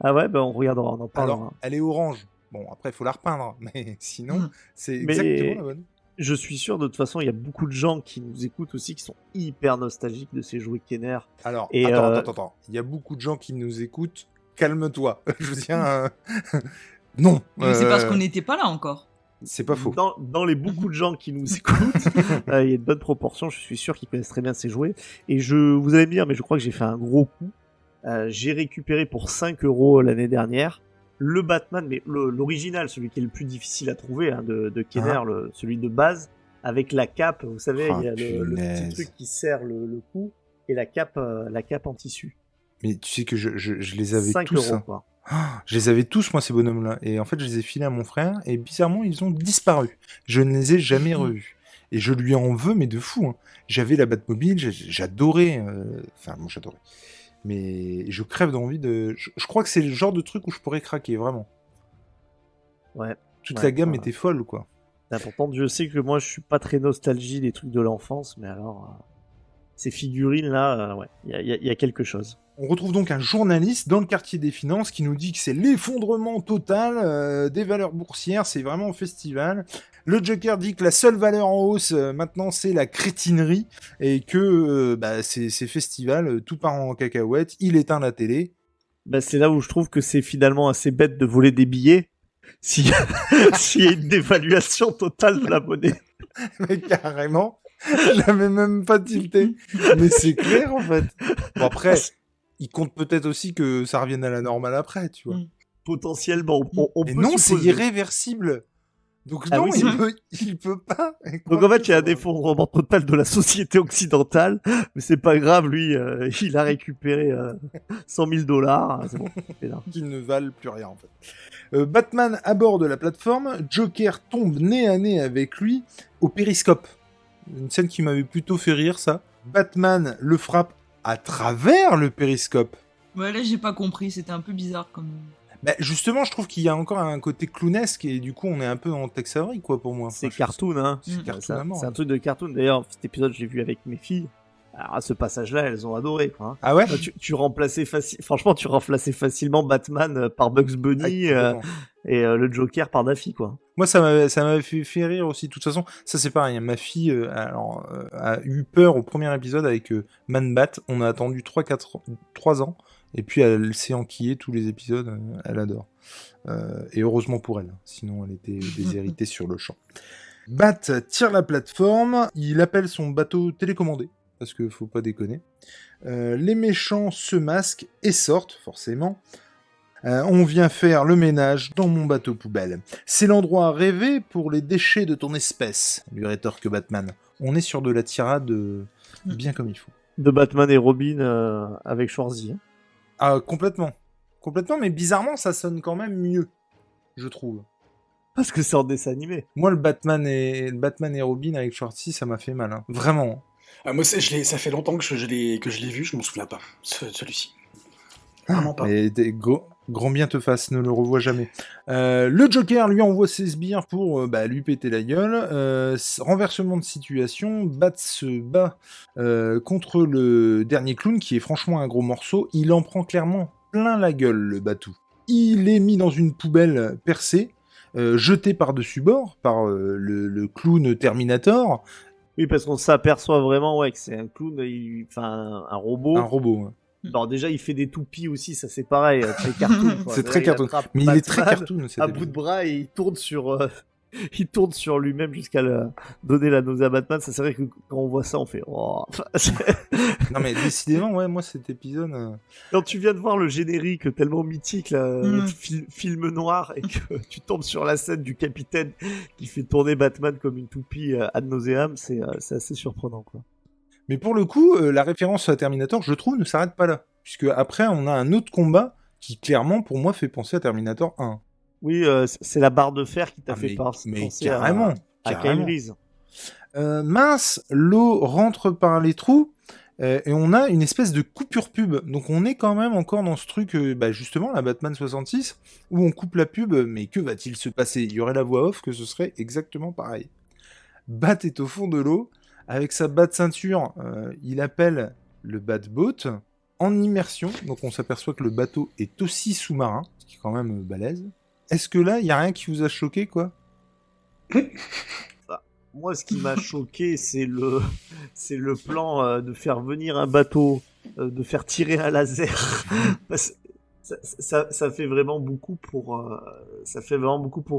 S2: Ah ouais, on regardera, on en parlera.
S1: Alors, elle est orange. Bon, après, il faut la repeindre, mais sinon,
S4: Mm.
S1: c'est
S2: Mais-
S1: exactement la bonne.
S2: Je suis sûr, de toute façon, il y a beaucoup de gens qui nous écoutent aussi, qui sont hyper nostalgiques de ces jouets Kenner.
S1: Alors,
S2: Et,
S1: attends. Il y a beaucoup de gens qui nous écoutent. Calme-toi. Je tiens. Non.
S4: Mais c'est parce qu'on n'était pas là encore.
S1: C'est pas faux.
S2: Dans les beaucoup de gens qui nous écoutent, il y a une bonne proportion, je suis sûr qu'ils connaissent très bien ces jouets. Et vous allez me dire, mais je crois que j'ai fait un gros coup. J'ai récupéré pour 5 € l'année dernière le Batman, mais l'original, celui qui est le plus difficile à trouver, hein, de Kenner, celui de base, avec la cape. Vous savez, il y a le petit truc qui serre le cou et la cape en tissu.
S1: Mais tu sais que je les avais
S2: 5
S1: tous.
S2: €,
S1: Hein.
S2: quoi.
S1: Je les avais tous, moi, ces bonhommes-là. Et en fait, je les ai filés à mon frère. Et bizarrement, ils ont disparu. Je ne les ai jamais revus. Et je lui en veux, mais de fou. Hein. J'avais la Batmobile, j'adorais. Enfin, moi, j'adorais. Mais je crève d'envie de... Je crois que c'est le genre de truc où je pourrais craquer, vraiment.
S2: Ouais.
S1: Toute la gamme était folle, quoi.
S2: Pourtant, je sais que moi, je suis pas très nostalgie des trucs de l'enfance, mais alors... ces figurines-là, ouais, il y a quelque chose.
S1: On retrouve donc un journaliste dans le quartier des finances qui nous dit que c'est l'effondrement total des valeurs boursières, c'est vraiment un festival. Le Joker dit que la seule valeur en hausse maintenant c'est la crétinerie et que c'est festival, tout part en cacahuète, il éteint la télé.
S2: C'est là où je trouve que c'est finalement assez bête de voler des billets s'il y a une dévaluation totale de la monnaie.
S1: Mais carrément, j'avais même pas tilté. Mais c'est clair en fait. Bon après... Il compte peut-être aussi que ça revienne à la normale après, tu vois.
S2: Potentiellement, on
S1: Mais
S2: peut
S1: non, c'est
S2: supposer.
S1: irréversible. Donc non,
S2: Oui,
S1: il peut pas.
S2: Donc en fait, il y a un effondrement total de la société occidentale, mais c'est pas grave, lui, il a récupéré 100 000 $, c'est bon.
S1: Qui ne valent plus rien en fait. Batman aborde la plateforme, Joker tombe nez à nez avec lui au périscope. Une scène qui m'avait plutôt fait rire, ça. Batman le frappe à travers le périscope.
S4: Ouais, là, j'ai pas compris, c'était un peu bizarre comme...
S1: Justement, je trouve qu'il y a encore un côté clownesque et du coup, on est un peu en Tex Avery, quoi, pour moi.
S2: C'est cartoon, hein.
S1: C'est cartoon à mort.
S2: C'est un truc de cartoon. D'ailleurs, cet épisode, je l'ai vu avec mes filles. Alors, à ce passage-là, elles ont adoré, quoi. Hein.
S1: Ah ouais?
S2: Tu remplaçais franchement, tu remplaçais facilement Batman par Bugs Bunny et le Joker par Daffy, quoi.
S1: Moi, ça m'avait fait rire aussi. De toute façon, ça c'est pareil. Ma fille a eu peur au premier épisode avec Man Bat. On a attendu 3 ans. Et puis elle s'est enquillée tous les épisodes. Elle adore. Et heureusement pour elle. Sinon, elle était déshéritée sur le champ. Bat tire la plateforme. Il appelle son bateau télécommandé. Parce que faut pas déconner. Les méchants se masquent et sortent, forcément. On vient faire le ménage dans mon bateau poubelle. C'est l'endroit rêvé pour les déchets de ton espèce, lui rétorque Batman. On est sur de la tirade bien comme il faut.
S2: De Batman et Robin avec Schwarzy. Hein.
S1: Ah, complètement. Complètement, mais bizarrement, ça sonne quand même mieux, je trouve.
S2: Parce que c'est en dessin animé.
S1: Moi, le Batman et Robin avec Schwarzy, ça m'a fait mal. Hein. Vraiment.
S3: Moi, ça fait longtemps que je l'ai vu, je m'en souviens pas, celui-ci. Vraiment pas.
S1: Et grand bien te fasse, ne le revois jamais. Le Joker lui envoie ses sbires pour lui péter la gueule. Renversement de situation, Bat se bat contre le dernier clown qui est franchement un gros morceau. Il en prend clairement plein la gueule, le Batou. Il est mis dans une poubelle percée, jeté par-dessus bord par le clown Terminator.
S2: Oui, parce qu'on s'aperçoit vraiment que c'est un clown, un robot.
S1: Un robot, ouais.
S2: Alors déjà, il fait des toupies aussi, ça c'est pareil, très cartoon. Quoi.
S1: C'est très cartoon. Mais il est très cartoon.
S2: À bout de bras et il tourne sur lui-même jusqu'à donner la nausée à Batman. Ça c'est vrai que quand on voit ça, on fait oh.
S1: Non mais décidément, ouais, moi cet épisode.
S2: Quand tu viens de voir le générique tellement mythique, là, film noir, et que tu tombes sur la scène du capitaine qui fait tourner Batman comme une toupie ad nauseam, c'est assez surprenant, quoi.
S1: Mais pour le coup, la référence à Terminator, je trouve, ne s'arrête pas là. Puisque après, on a un autre combat qui, clairement, pour moi, fait penser à Terminator 1.
S2: Oui, c'est la barre de fer qui t'a fait penser
S1: carrément,
S2: à Kyle Reese.
S1: Mince, l'eau rentre par les trous, et on a une espèce de coupure pub. Donc on est quand même encore dans ce truc, justement, la Batman 66, où on coupe la pub, mais que va-t-il se passer? Il y aurait la voix off que ce serait exactement pareil. Bat est au fond de l'eau. Avec sa bat ceinture, il appelle le Batboat. en immersion, donc on s'aperçoit que le bateau est aussi sous-marin, ce qui est quand même balèze. Est-ce que là, il y a rien qui vous a choqué, quoi?
S2: Moi, ce qui m'a choqué, c'est le plan de faire venir un bateau, de faire tirer un laser. Parce que ça fait vraiment beaucoup pour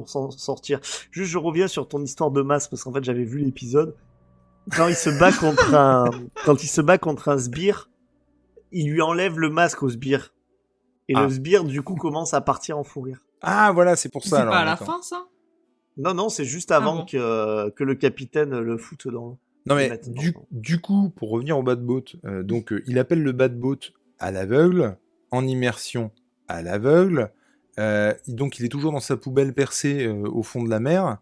S2: s'en sortir. Juste, je reviens sur ton histoire de masque parce qu'en fait, j'avais vu l'épisode. Quand il se bat contre un sbire, il lui enlève le masque au sbire. Et le sbire, du coup, commence à partir en fou rire.
S1: Ah, voilà, c'est pour ça.
S4: C'est
S1: alors,
S4: pas à la
S1: d'accord.
S4: fin, ça?
S2: Non, c'est juste avant
S4: bon.
S2: que le capitaine le foute dans.
S1: Non, mais
S2: Maintenant.
S1: du coup, pour revenir au bas de boat, il appelle le bas de boat à l'aveugle, en immersion à l'aveugle. Donc, il est toujours dans sa poubelle percée au fond de la mer.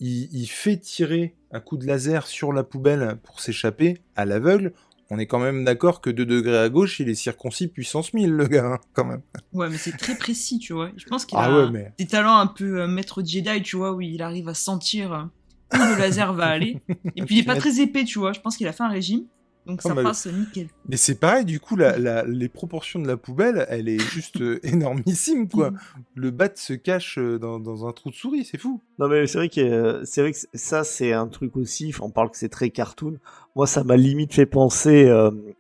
S1: Il fait tirer un coup de laser sur la poubelle pour s'échapper à l'aveugle. On est quand même d'accord que 2 degrés à gauche, il est circoncis puissance 1000, le gars, hein, quand même.
S4: Ouais, mais c'est très précis, tu vois. Je pense qu'il
S1: Ah
S4: a
S1: ouais, mais...
S4: des talents un peu maître Jedi, tu vois, où il arrive à sentir où le laser va aller. Et puis il est pas très épais, tu vois. Je pense qu'il a fait un régime, donc ça passe nickel.
S1: Mais c'est pareil, du coup, les proportions de la poubelle, elle est juste énormissime, quoi. Le bat se cache dans un trou de souris, c'est fou.
S2: Non mais c'est vrai que ça c'est un truc aussi. On parle que c'est très cartoon. Moi, ça m'a limite fait penser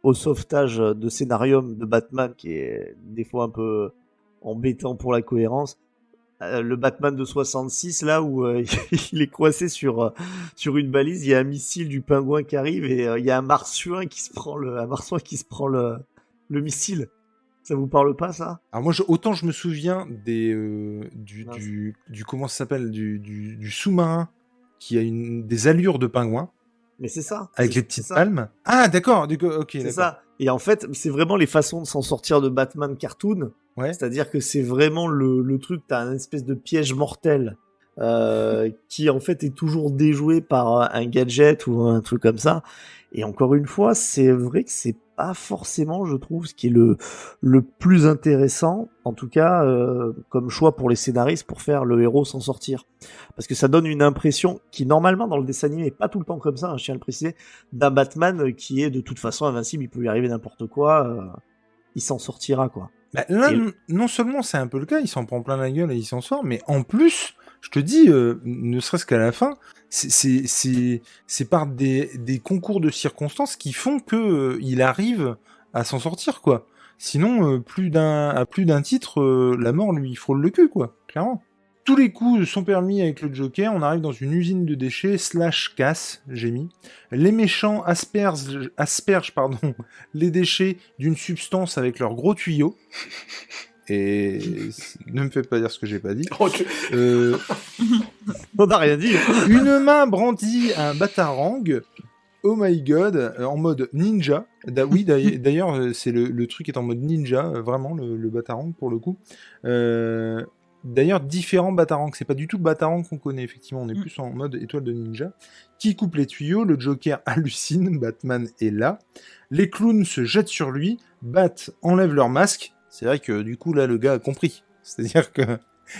S2: au sauvetage de scénarium de Batman, qui est des fois un peu embêtant pour la cohérence. Le Batman de 66, là où il est coincé sur une balise, il y a un missile du pingouin qui arrive et il y a un marsouin qui se prend le missile. Ça vous parle pas, ça?
S1: Alors moi, autant je me souviens du comment ça s'appelle, du sous-marin qui a des allures de pingouin.
S2: Mais c'est ça.
S1: Avec les petites palmes. Ah, d'accord. Du coup, ok,
S2: c'est
S1: d'accord.
S2: ça. Et en fait, c'est vraiment les façons de s'en sortir de Batman cartoon.
S1: Ouais.
S2: C'est-à-dire que c'est vraiment le truc, t'as un espèce de piège mortel qui en fait est toujours déjoué par un gadget ou un truc comme ça. Et encore une fois, c'est vrai que c'est pas forcément, je trouve, ce qui est le plus intéressant, en tout cas comme choix pour les scénaristes pour faire le héros s'en sortir. Parce que ça donne une impression qui normalement dans le dessin animé est pas tout le temps comme ça, hein, je tiens à le préciser, d'un Batman qui est de toute façon invincible, il peut lui arriver n'importe quoi, il s'en sortira quoi.
S1: Bah, là, non seulement c'est un peu le cas, il s'en prend plein la gueule et il s'en sort, mais en plus, je te dis, ne serait-ce qu'à la fin, c'est par des concours de circonstances qui font que il arrive à s'en sortir, quoi. Sinon, à plus d'un titre, la mort lui frôle le cul, quoi, clairement. Tous les coups sont permis avec le Joker, on arrive dans une usine de déchets / casse, j'ai mis. Les méchants aspergent les déchets d'une substance avec leurs gros tuyaux. Et ne me fais pas dire ce que j'ai pas dit.
S2: On n'a rien dit.
S1: Une main brandit un batarang. Oh my god, en mode ninja. Oui, d'ailleurs, c'est le truc est en mode ninja, vraiment, le batarang pour le coup. D'ailleurs, différents batarangs, c'est pas du tout le batarang qu'on connaît, effectivement, on est plus en mode étoile de ninja. Qui coupe les tuyaux, le Joker hallucine, Batman est là. Les clowns se jettent sur lui, Bat enlève leur masque. C'est vrai que du coup, là, le gars a compris. C'est-à-dire que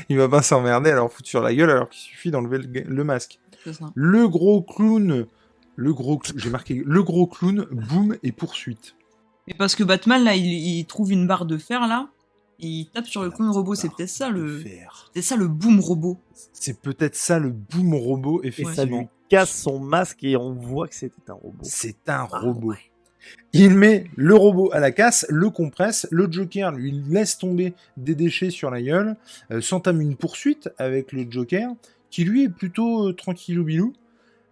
S1: il va pas s'emmerder à leur foutre sur la gueule alors qu'il suffit d'enlever le masque.
S4: C'est ça.
S1: Le gros clown, j'ai marqué le gros clown, boum et poursuite.
S4: Et parce que Batman, là, il trouve une barre de fer, là, et il tape sur le clown robot. C'est peut-être ça, le boom robot.
S1: C'est peut-être ça, le boom robot, effectivement.
S2: Et ça lui casse son masque et on voit que c'était un robot.
S1: C'est un robot. Ouais. Il met le robot à la casse, le compresse, le Joker lui laisse tomber des déchets sur la gueule, s'entame une poursuite avec le Joker, qui lui est plutôt tranquillou bilou.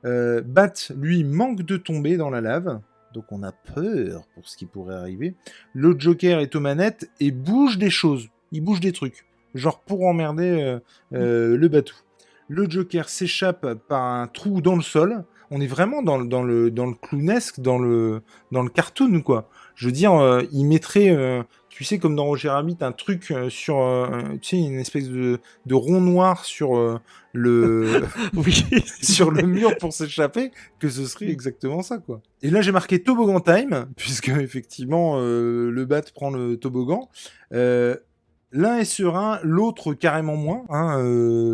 S1: Bat, lui, manque de tomber dans la lave, donc on a peur pour ce qui pourrait arriver. Le Joker est aux manettes et bouge des choses, il bouge des trucs, genre pour emmerder le Batou. Le Joker s'échappe par un trou dans le sol. On est vraiment dans le clownesque, dans le cartoon, quoi. Je veux dire, il mettrait, tu sais, comme dans Roger Rabbit, un truc sur, tu sais, une espèce de rond noir sur sur le mur pour s'échapper, que ce serait exactement ça, quoi. Et là, j'ai marqué Toboggan Time, puisque, effectivement, le Bat prend le toboggan. L'un est serein, l'autre carrément moins.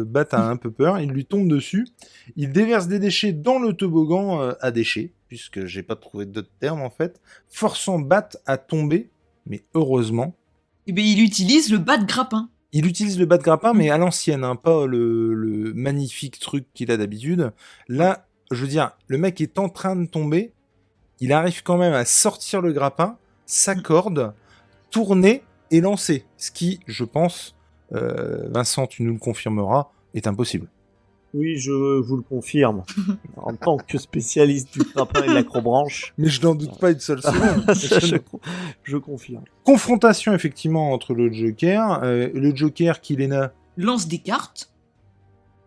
S1: Bat a un peu peur, il lui tombe dessus. Il déverse des déchets dans le toboggan à déchets, puisque j'ai pas trouvé d'autres termes en fait, forçant Bat à tomber, mais heureusement,
S4: Et ben il utilise le bas de grappin.
S1: il utilise le bas de grappin, mais à l'ancienne, hein, pas le magnifique truc qu'il a d'habitude. Là, je veux dire, le mec est en train de tomber, il arrive quand même à sortir le grappin, sa corde, tourner et lancer. Ce qui, je pense, Vincent, tu nous le confirmeras, est impossible.
S2: Oui, je vous le confirme. En tant que spécialiste du grappin et de l'acrobranche,
S1: Mais je n'en doute pas une seule seconde.
S2: je confirme.
S1: Confrontation, effectivement, entre le Joker qui Lena
S4: Lance des cartes.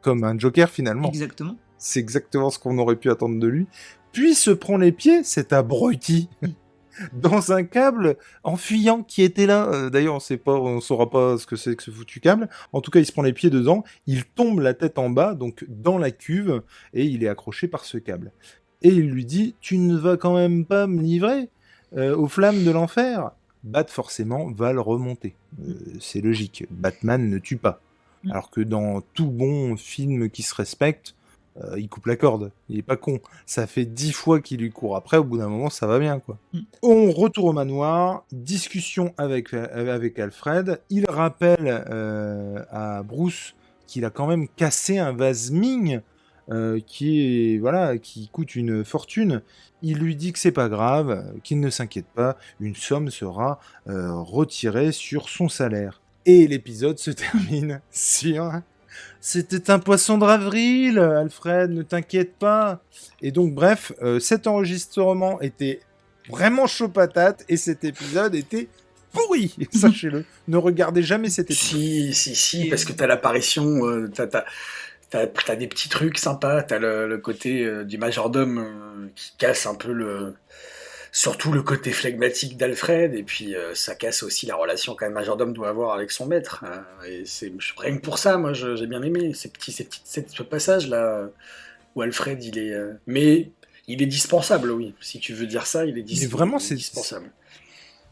S1: comme un Joker, finalement.
S4: Exactement.
S1: C'est exactement ce qu'on aurait pu attendre de lui. Puis se prend les pieds, cet abruti, dans un câble en fuyant qui était là. D'ailleurs, on saura pas ce que c'est que ce foutu câble. En tout cas, il se prend les pieds dedans, il tombe la tête en bas, donc dans la cuve, et il est accroché par ce câble. Et il lui dit, tu ne vas quand même pas me livrer aux flammes de l'enfer. Bat, forcément, va le remonter. C'est logique. Batman ne tue pas. Alors que dans tout bon film qui se respecte, il coupe la corde. Il est pas con. Ça fait 10 fois qu'il lui court après. Au bout d'un moment, ça va bien, quoi. On retourne au manoir. Discussion avec Alfred. Il rappelle à Bruce qu'il a quand même cassé un vase Ming qui coûte une fortune. Il lui dit que c'est pas grave, qu'il ne s'inquiète pas. Une somme sera retirée sur son salaire. Et l'épisode se termine sur... C'était un poisson d'avril, Alfred, ne t'inquiète pas. Et donc, bref, cet enregistrement était vraiment chaud patate et cet épisode était pourri, sachez-le. Ne regardez jamais cet épisode.
S3: Si, parce que t'as l'apparition, t'as des petits trucs sympas, t'as le côté du majordome qui casse un peu surtout le côté flegmatique d'Alfred, et puis ça casse aussi la relation qu'un majordome doit avoir avec son maître. Et rien que pour ça, moi j'ai bien aimé ce passage-là où Alfred il est... mais il est dispensable, oui. Si tu veux dire ça, il est
S1: Mais vraiment,
S3: il est dispensable.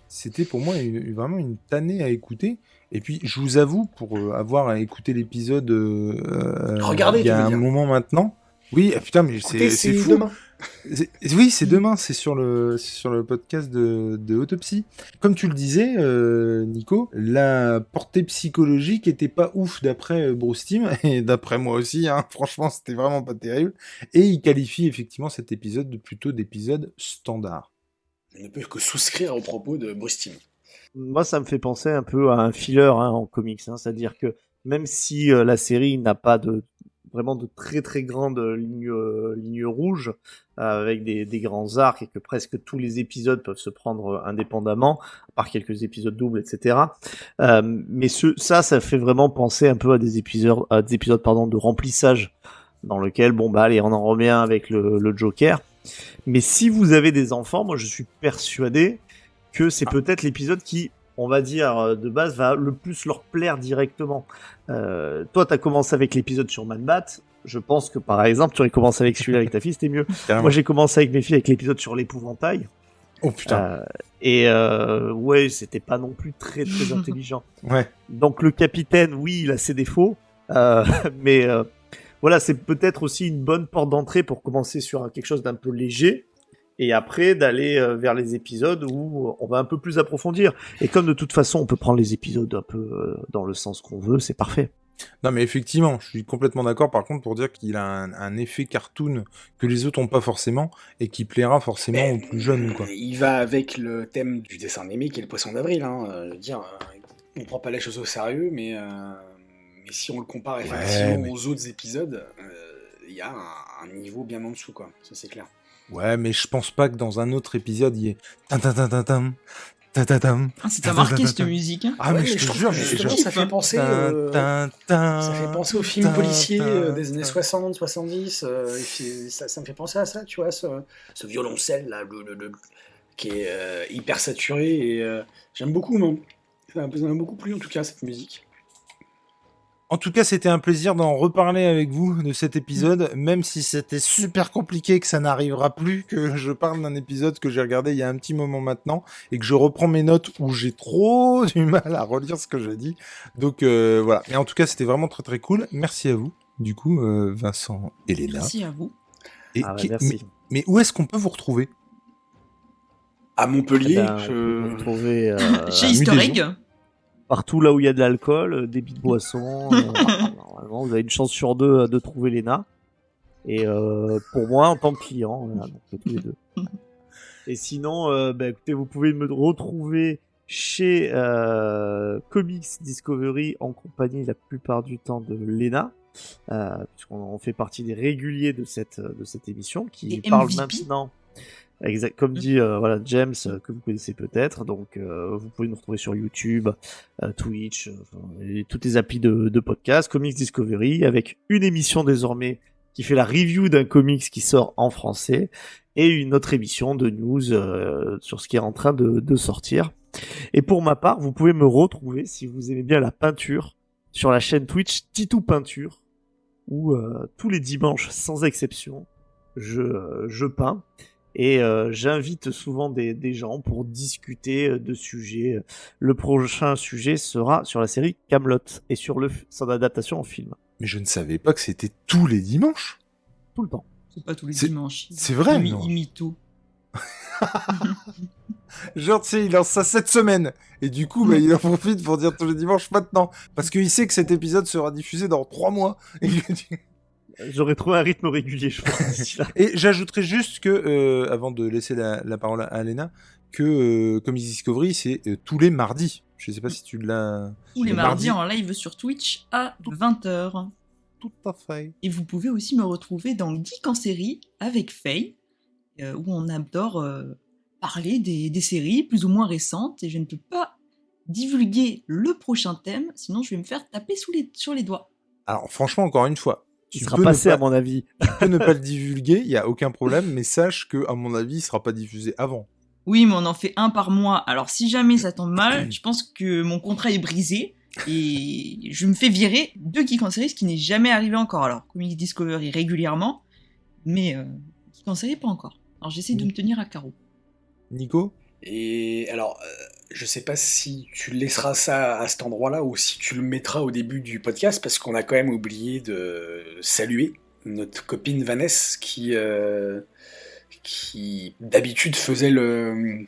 S1: C'était pour moi vraiment une tannée à écouter. Et puis, je vous avoue, pour avoir écouté l'épisode
S3: Regardez,
S1: il y a
S3: tu veux
S1: un
S3: dire.
S1: moment maintenant... Oui, putain, mais
S3: Écoutez,
S1: c'est fou.
S3: demain.
S1: Oui, c'est demain, c'est sur le podcast de Autopsie. Comme tu le disais, Nico, la portée psychologique était pas ouf d'après Bruce Timm, et d'après moi aussi, hein, franchement, c'était vraiment pas terrible. Et il qualifie effectivement cet épisode plutôt d'épisode standard.
S3: Je ne peux que souscrire aux propos de Bruce Timm.
S2: Moi, ça me fait penser un peu à un filler en comics, hein, c'est-à-dire que même si la série n'a pas vraiment de très très grandes lignes rouges avec des grands arcs et que presque tous les épisodes peuvent se prendre indépendamment, à part quelques épisodes doubles, etc. Mais ça fait vraiment penser un peu à des épisodes de remplissage dans lequel allez, on en remet un avec le Joker. Mais si vous avez des enfants, moi je suis persuadé que c'est peut-être l'épisode qui, on va dire, de base, va le plus leur plaire directement. Toi, t'as commencé avec l'épisode sur Man Bat. Je pense que, par exemple, tu aurais commencé avec celui-là avec ta fille, c'était mieux.
S1: Carrément.
S2: Moi, j'ai commencé avec mes filles avec l'épisode sur l'épouvantail.
S1: Oh putain.
S2: Ouais, c'était pas non plus très très intelligent.
S1: Ouais.
S2: Donc le capitaine, oui, il a ses défauts, mais voilà, c'est peut-être aussi une bonne porte d'entrée pour commencer sur quelque chose d'un peu léger. Et après, d'aller vers les épisodes où on va un peu plus approfondir. Et comme de toute façon, on peut prendre les épisodes un peu dans le sens qu'on veut, c'est parfait.
S1: Non, mais effectivement, je suis complètement d'accord, par contre, pour dire qu'il a un effet cartoon que les autres n'ont pas forcément, et qui plaira forcément aux plus jeunes, quoi.
S3: Il va avec le thème du dessin animé qui est le poisson d'avril. On prend pas les choses au sérieux, mais si on le compare effectivement aux autres épisodes, il y a un niveau bien en dessous, quoi. Ça, c'est clair.
S1: Ouais, mais je pense pas que dans un autre épisode, il y ait...
S4: C'est pas marqué cette musique. Hein.
S1: Ah, mais je te jure,
S3: ça fait penser aux films policiers des années 60, 70. Ça me fait penser à ça, tu vois, ce violoncelle là, qui est hyper saturé. Et j'aime beaucoup, moi. Ça m'a beaucoup plu en tout cas, cette musique.
S1: En tout cas, c'était un plaisir d'en reparler avec vous de cet épisode, même si c'était super compliqué, que ça n'arrivera plus, que je parle d'un épisode que j'ai regardé il y a un petit moment maintenant, et que je reprends mes notes où j'ai trop du mal à relire ce que j'ai dit. Donc voilà. Mais en tout cas, c'était vraiment très très cool. Merci à vous, du coup, Vincent et Léna.
S4: Merci à vous.
S1: Et
S2: merci.
S1: mais où est-ce qu'on peut vous retrouver ?
S3: À Montpellier,
S2: On peut nous retrouver
S4: Chez
S1: à
S4: Easter
S1: Mudaison.
S4: Egg.
S2: partout là où il y a de l'alcool, des débits de boissons. Normalement, vous avez une chance sur deux de trouver Léna. Et pour moi, en tant que client, voilà, donc tous les deux. Et sinon, écoutez, vous pouvez me retrouver chez Comics Discovery en compagnie la plupart du temps de Léna, puisqu'on fait partie des réguliers de cette émission qui
S4: Des
S2: parle
S4: MVP.
S2: maintenant. Exact, comme dit voilà James que vous connaissez peut-être, donc vous pouvez nous retrouver sur YouTube, Twitch, et toutes les applis de podcast, Comics Discovery, avec une émission désormais qui fait la review d'un comics qui sort en français et une autre émission de news sur ce qui est en train de sortir. Et pour ma part, vous pouvez me retrouver si vous aimez bien la peinture sur la chaîne Twitch Titou Peinture, où tous les dimanches sans exception je peins. Et j'invite souvent des gens pour discuter de sujets. Le prochain sujet sera sur la série Kaamelott et sur son adaptation en film.
S1: Mais je ne savais pas que c'était tous les dimanches.
S2: Tout le temps.
S4: C'est pas tous les
S1: C'est-
S4: dimanches.
S1: c'est vrai,
S4: Il
S1: non
S4: imite tout.
S1: Genre, tu sais, il lance ça cette semaine. Et du coup, bah, il en profite pour dire tous les dimanches maintenant. Parce qu'il sait que cet épisode sera diffusé dans 3 mois.
S2: J'aurais trouvé un rythme régulier, je pense, d'ici là.
S1: Et j'ajouterais juste que, avant de laisser la parole à Léna, que Comics Discovery, c'est tous les mardis. Je sais pas si tu l'as...
S4: Tous les
S1: Le
S4: mardis
S1: mardi.
S4: en live sur Twitch à 20h.
S1: Tout à fait.
S4: Et vous pouvez aussi me retrouver dans Geek en série avec Faye, où on adore parler des séries plus ou moins récentes. Et je ne peux pas divulguer le prochain thème, sinon je vais me faire taper sur les doigts.
S1: Alors, franchement, encore une fois,
S2: Tu
S1: tu
S2: seras
S1: peux,
S2: passé
S1: ne
S2: à
S1: pas,
S2: mon avis.
S1: tu peux ne pas le divulguer, il y a aucun problème, mais sache que, à mon avis, il sera pas diffusé avant.
S4: Oui, mais on en fait un par mois. Alors si jamais ça tombe mal, je pense que mon contrat est brisé et je me fais virer de Geek en série, ce qui n'est jamais arrivé encore. Alors, Comics Discovery régulièrement, mais Geek en série pas encore. Alors j'essaie de me tenir à carreau.
S1: Nico?
S3: Et alors, je sais pas si tu laisseras ça à cet endroit-là ou si tu le mettras au début du podcast, parce qu'on a quand même oublié de saluer notre copine Vanessa qui d'habitude faisait le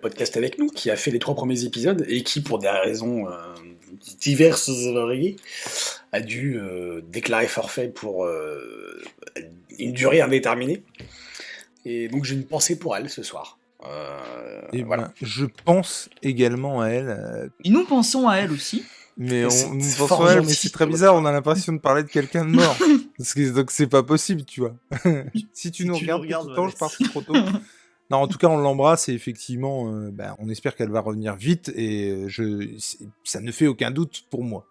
S3: podcast avec nous, qui a fait les 3 premiers épisodes et qui, pour des raisons diverses et variées, a dû déclarer forfait pour une durée indéterminée. Et donc j'ai une pensée pour elle ce soir.
S1: Et
S3: Voilà.
S1: ben, je pense également à elle,
S4: Et nous pensons à elle aussi.
S1: mais
S3: C'est
S1: nous
S3: fort
S1: pensons à elle, mais
S3: gentil.
S1: c'est très bizarre, on a l'impression de parler de quelqu'un de mort. Donc c'est pas possible, tu vois. Si tu nous
S2: tu nous
S1: regardes
S2: regardes,
S1: tout le temps, je
S2: Vanessa.
S1: pars trop tôt. Non, en tout cas, on l'embrasse et effectivement, on espère qu'elle va revenir vite et ça ne fait aucun doute pour moi,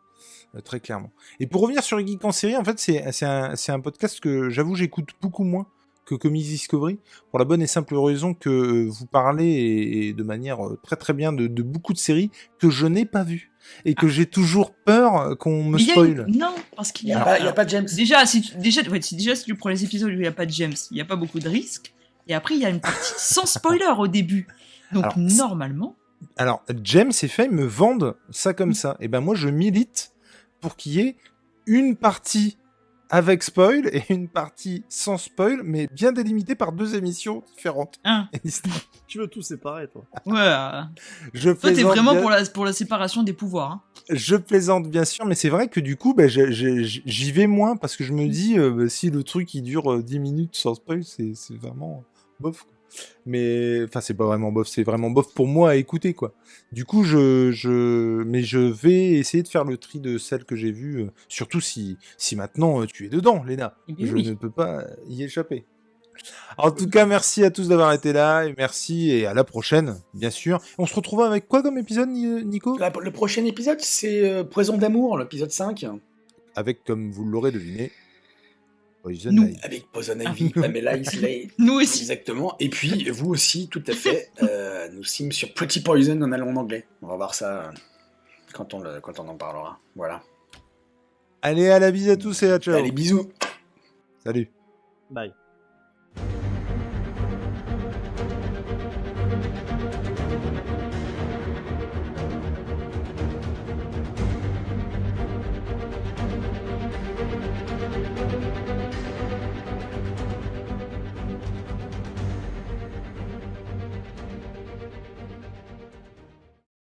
S1: très clairement. Et pour revenir sur Geek en série, en fait, c'est un podcast que j'avoue j'écoute beaucoup moins que Comics Discovery, pour la bonne et simple raison que vous parlez et de manière très très bien de beaucoup de séries que je n'ai pas vues et que j'ai toujours peur qu'on me
S4: Mais il y a
S1: spoil.
S4: Non, parce qu'il
S3: Il
S4: y
S3: n'y
S4: a...
S3: a pas de James.
S4: Déjà, si tu prends les épisodes où il n'y a pas de James, il n'y a pas beaucoup de risques. Et après, il y a une partie sans spoiler au début. Donc,
S1: Alors,
S4: normalement...
S1: Alors, James et Faye me vendent ça comme ça. Et ben moi, je milite pour qu'il y ait une partie avec spoil et une partie sans spoil, mais bien délimitée par 2 émissions différentes.
S4: Hein,
S2: Tu veux tout séparer, toi.
S4: ouais.
S1: Je
S4: Toi, t'es
S1: plaisante
S4: vraiment
S1: bien-
S4: pour la séparation des pouvoirs. Hein.
S1: Je plaisante bien sûr, mais c'est vrai que du coup, j'y vais moins parce que je me dis, si le truc il dure 10 minutes sans spoil, c'est vraiment bof. Quoi. Mais enfin, c'est pas vraiment bof, c'est vraiment bof pour moi à écouter quoi. Du coup, mais je vais essayer de faire le tri de celles que j'ai vues, surtout si maintenant tu es dedans, Léna.
S4: Eh bien
S1: Je
S4: oui.
S1: ne peux pas y échapper. En tout cas, merci à tous d'avoir été là, et merci, et à la prochaine, bien sûr. On se retrouve avec quoi comme épisode, Nico?
S3: Le prochain épisode, c'est Poison d'amour, l'épisode 5,
S1: Avec, comme vous l'aurez deviné, Poison
S4: Nous.
S1: Ivy.
S3: avec Poison Ivy, Pamela Isley.
S4: Nous aussi.
S3: Exactement. Et puis, vous aussi, tout à fait. Nous sommes sur Pretty Poison en allemand en anglais. On va voir ça quand on en parlera. Voilà.
S1: Allez, à la bise à tous et à ciao.
S3: Allez, bisous.
S1: Salut.
S2: Bye.